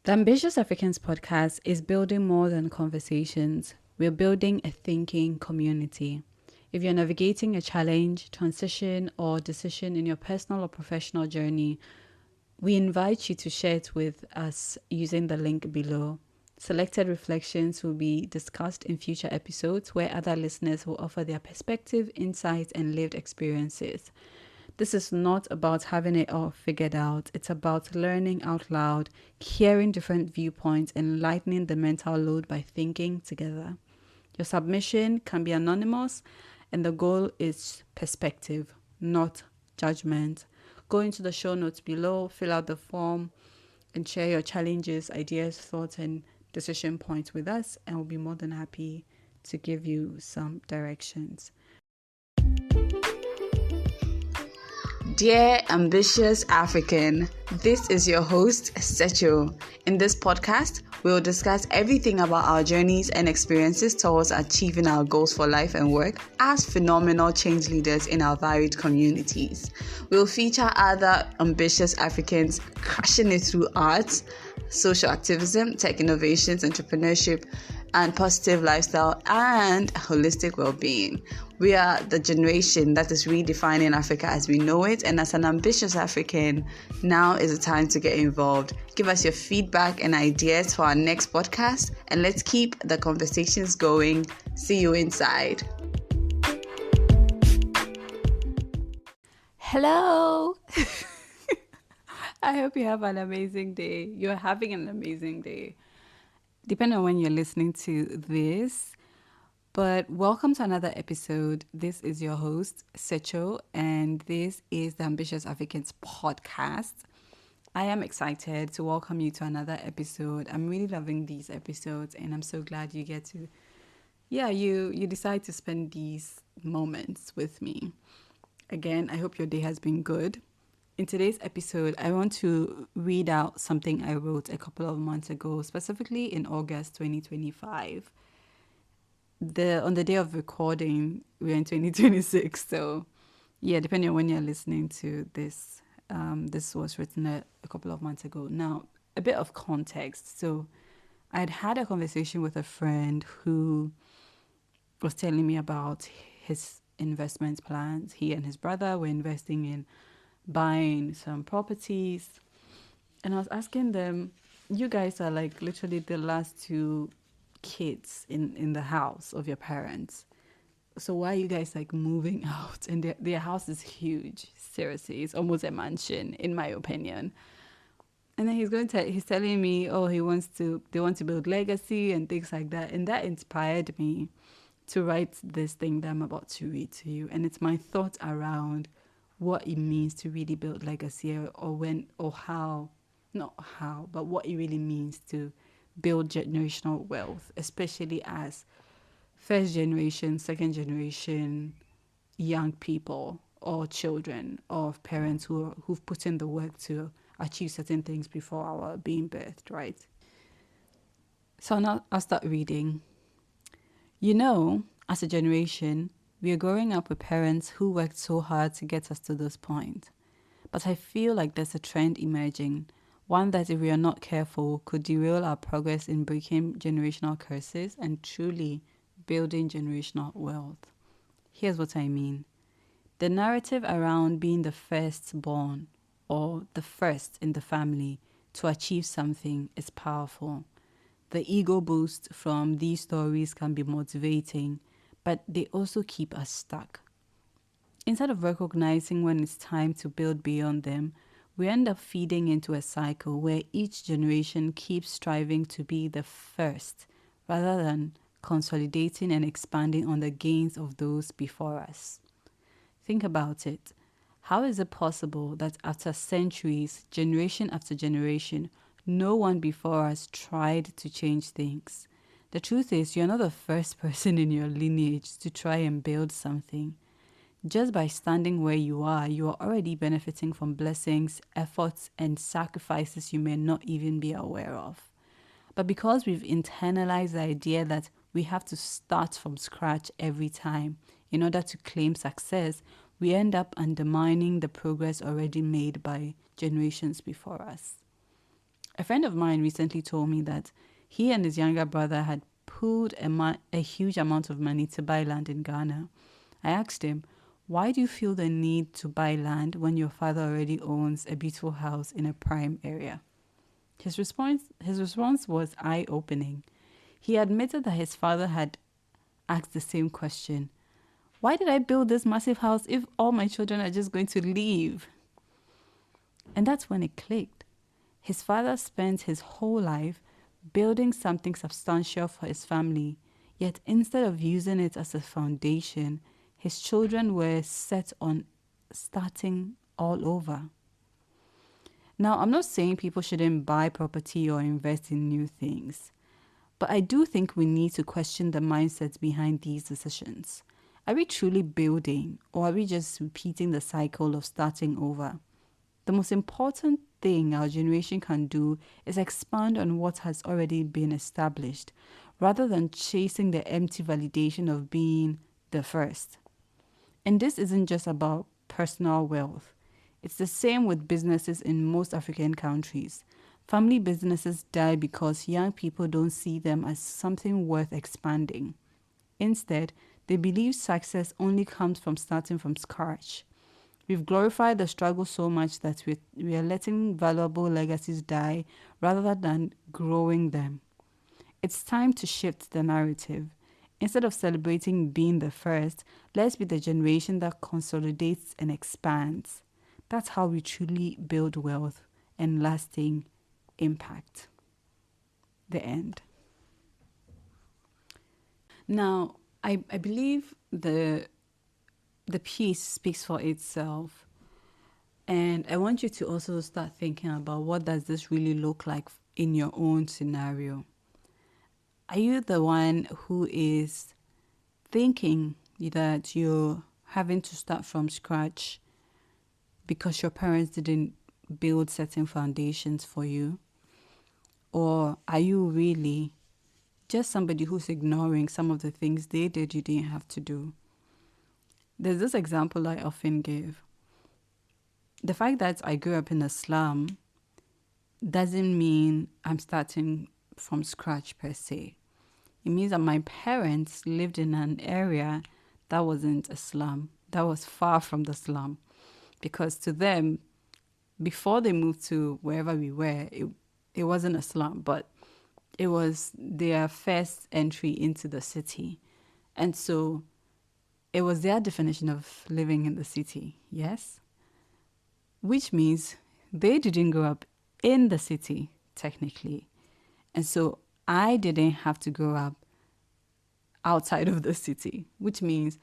The Ambitious Africans podcast is building more than conversations. We're building a thinking community. If you're navigating a challenge, transition, or decision in your personal or professional journey, we invite you to share it with us using the link below. Selected reflections will be discussed in future episodes where other listeners will offer their perspective, insights, and lived experiences. This is not about having it all figured out. It's about learning out loud, hearing different viewpoints, and lightening the mental load by thinking together. Your submission can be anonymous, and the goal is perspective, not judgment. Go into the show notes below, fill out the form, and share your challenges, ideas, thoughts, and decision points with us, and we'll be more than happy to give you some directions. Dear ambitious African, this is your host, Secho. In this podcast, we will discuss everything about our journeys and experiences towards achieving our goals for life and work as phenomenal change leaders in our varied communities. We will feature other ambitious Africans crushing it through arts, social activism, tech innovations, entrepreneurship, and positive lifestyle and holistic well-being. We are the generation that is redefining Africa as we know it, and as an ambitious African, now is the time to get involved. Give us your feedback and ideas for our next podcast, and let's keep the conversations going. See you inside. Hello. I hope you have an amazing day. You're having an amazing day, depending on when you're listening to this. But welcome to another episode. This is your host, Secho, and this is the Ambitious Africans podcast. I am excited to welcome you to another episode. I'm really loving these episodes, and I'm so glad you get to, you decide to spend these moments with me. Again, I hope your day has been good. In today's episode, I want to read out something I wrote a couple of months ago, specifically in August 2025. On the day of recording, we're in 2026. So, depending on when you're listening to this, this was written a couple of months ago. Now, a bit of context. So, I'd had a conversation with a friend who was telling me about his investment plans. He and his brother were investing in buying some properties, and I was asking them, you guys are like literally the last two kids in the house of your parents, so why are you guys like moving out? And their house is huge. Seriously, it's almost a mansion in my opinion. And then he's telling me, they want to build legacy and things like that, and that inspired me to write this thing that I'm about to read to you. And it's my thoughts around what it means to really build legacy, but what it really means to build generational wealth, especially as first generation, second generation young people or children of parents who've put in the work to achieve certain things before our being birthed, right? So now I'll start reading. As a generation, we are growing up with parents who worked so hard to get us to this point. But I feel like there's a trend emerging, one that if we are not careful could derail our progress in breaking generational curses and truly building generational wealth. Here's what I mean. The narrative around being the firstborn or the first in the family to achieve something is powerful. The ego boost from these stories can be motivating, but they also keep us stuck. Instead of recognizing when it's time to build beyond them, we end up feeding into a cycle where each generation keeps striving to be the first rather than consolidating and expanding on the gains of those before us. Think about it. How is it possible that after centuries, generation after generation, no one before us tried to change things? The truth is, you're not the first person in your lineage to try and build something. Just by standing where you are already benefiting from blessings, efforts, and sacrifices you may not even be aware of. But because we've internalized the idea that we have to start from scratch every time in order to claim success, we end up undermining the progress already made by generations before us. A friend of mine recently told me that he and his younger brother had pooled a huge amount of money to buy land in Ghana. I asked him, why do you feel the need to buy land when your father already owns a beautiful house in a prime area? His response was eye-opening. He admitted that his father had asked the same question. Why did I build this massive house if all my children are just going to leave? And that's when it clicked. His father spent his whole life building something substantial for his family, yet instead of using it as a foundation, his children were set on starting all over. Now, I'm not saying people shouldn't buy property or invest in new things, but I do think we need to question the mindsets behind these decisions. Are we truly building, or are we just repeating the cycle of starting over? The most important thing our generation can do is expand on what has already been established, rather than chasing the empty validation of being the first. And this isn't just about personal wealth. It's the same with businesses in most African countries. Family businesses die because young people don't see them as something worth expanding. Instead, they believe success only comes from starting from scratch. We've glorified the struggle so much that we are letting valuable legacies die rather than growing them. It's time to shift the narrative. Instead of celebrating being the first, let's be the generation that consolidates and expands. That's how we truly build wealth and lasting impact. The end. Now, I believe the piece speaks for itself. And I want you to also start thinking about, what does this really look like in your own scenario? Are you the one who is thinking that you're having to start from scratch because your parents didn't build certain foundations for you? Or are you really just somebody who's ignoring some of the things they did you didn't have to do? There's this example I often give. The fact that I grew up in a slum doesn't mean I'm starting from scratch per se. It means that my parents lived in an area that wasn't a slum, that was far from the slum. Because to them, before they moved to wherever we were, it wasn't a slum, but it was their first entry into the city. And so it was their definition of living in the city, yes? Which means they didn't grow up in the city, technically. And so I didn't have to grow up outside of the city, which means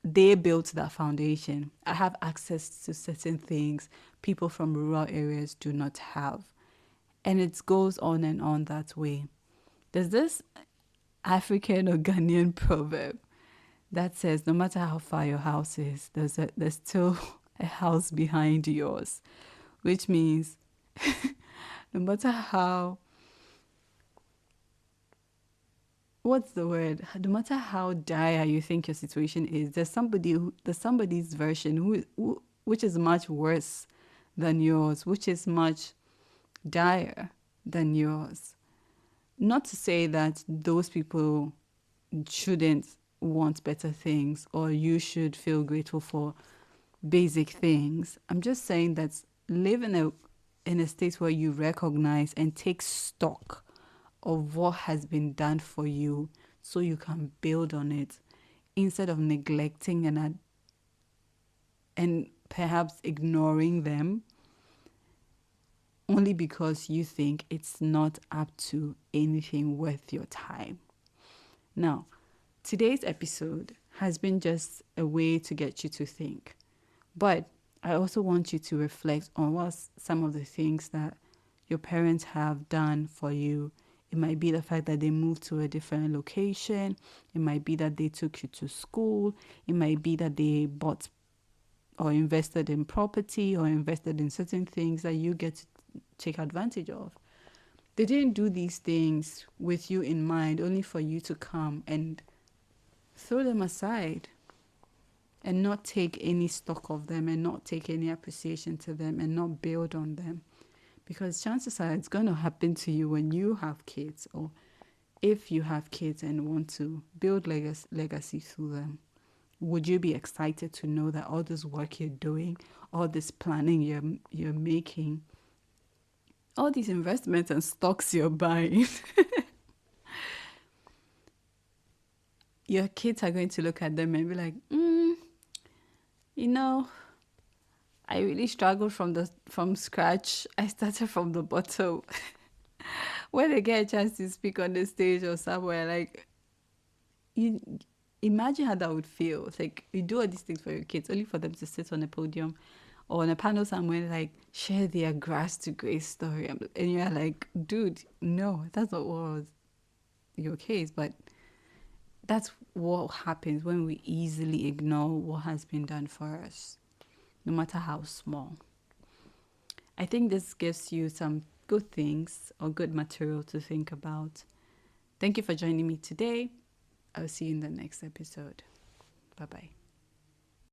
they built that foundation. I have access to certain things people from rural areas do not have. And it goes on and on that way. There's this African or Ghanaian proverb that says, no matter how far your house is, there's still a house behind yours, which means no matter how, what's the word? No matter how dire you think your situation is, there's somebody's version which is much worse than yours, which is much dire than yours. Not to say that those people shouldn't want better things or you should feel grateful for basic things. I'm just saying that live in a state where you recognize and take stock of what has been done for you so you can build on it, instead of neglecting and perhaps ignoring them only because you think it's not up to anything worth your time. Now, today's episode has been just a way to get you to think. But I also want you to reflect on what some of the things that your parents have done for you. It might be the fact that they moved to a different location. It might be that they took you to school. It might be that they bought or invested in property or invested in certain things that you get to take advantage of. They didn't do these things with you in mind, only for you to come and throw them aside and not take any stock of them and not take any appreciation to them and not build on them. because chances are it's going to happen to you when you have kids, or if you have kids and want to build legacy through them. Would you be excited to know that all this work you're doing, all this planning you're making, all these investments and stocks you're buying, your kids are going to look at them and be like, you know, I really struggled from scratch. I started from the bottom. When they get a chance to speak on the stage or somewhere, like, you imagine how that would feel. It's like you do all these things for your kids, only for them to sit on a podium or on a panel somewhere, like share their grass to grace story, and you're like, dude, no, that's not what was your case. But that's what happens when we easily ignore what has been done for us, no matter how small. I think this gives you some good things or good material to think about. Thank you for joining me today. I'll see you in the next episode. Bye bye.